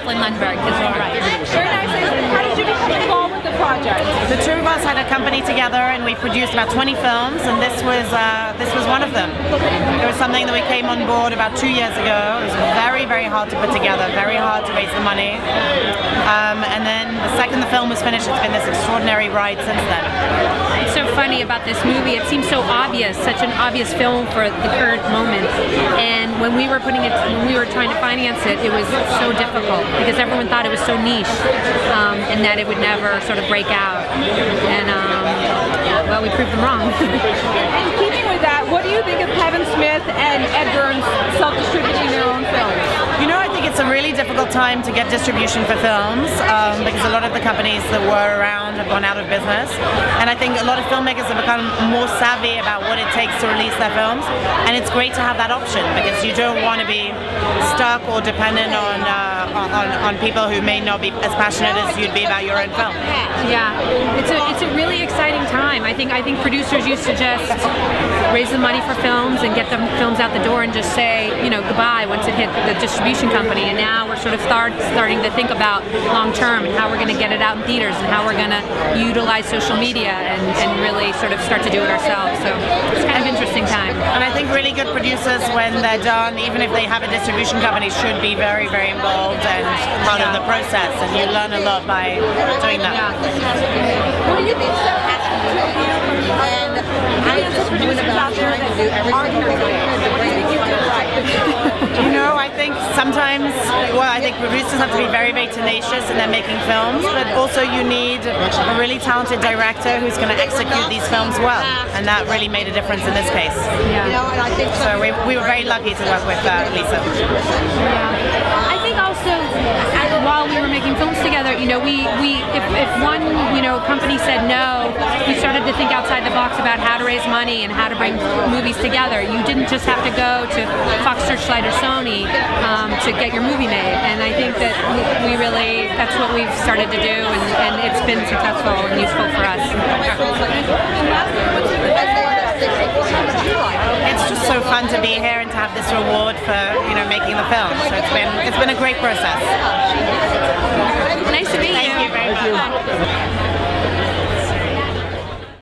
Taplin Lundberg is all right. Very nice. How did you become involved with the project? The two of us had a company together and we produced about 20 films, and this was one of them. It was something that we came on board about 2 years ago. It was very, very hard to put together, very hard to raise the money. And then the second the film was finished, it's been this extraordinary ride since then. It's so funny about this movie. It seems so obvious, such an obvious film for the current moment. And when we were trying to finance it, it was so difficult because everyone thought it was so niche and that it would never sort of break out. And well, we proved them wrong. In keeping with that, what do you think of Kevin Smith and Ed Burns self-distributing their own films? You know, I think it's a really difficult time to get distribution for films because a lot of the companies that were around have gone out of business, and I think a lot of filmmakers have become more savvy about what it takes to release their films, and it's great to have that option because you don't want to be stuck or dependent on people who may not be as passionate as you'd be about your own film. Yeah, it's a really exciting time. I think producers used to just raise the money for films and get the films out the door and just say, you know, goodbye once it hit the distribution company, and now we're sort of starting to think about long term and how we're going to get it out in theaters and how we're going to utilize social media and really sort of start to do it ourselves. So it's kind of an interesting time. And I think really good producers, when they're done, even if they have a distribution company, should be very, very involved and part of the process, and you learn a lot by doing that. What do you think so asking to you and millions of producers out there that aren't here to bring you to right? You know, I think sometimes, well, I think producers have to be very, very tenacious in their making films, but also you need a really talented director who's going to execute these films well, and that really made a difference in this case. Yeah. So we were very lucky to work with Lisa. Yeah. I think also, while we were making films together, you know, if one, you know, company said no, we started to think outside the box about how to raise money and how to bring movies together. You didn't just have to go to Fox Searchlight or Sony to get your movie made, and I think that that's what we've started to do, and it's been successful and useful for us. It's just so fun to be here and to have this reward for, you know, making the film. So it's been a great process. Nice to meet you. Thank you very much.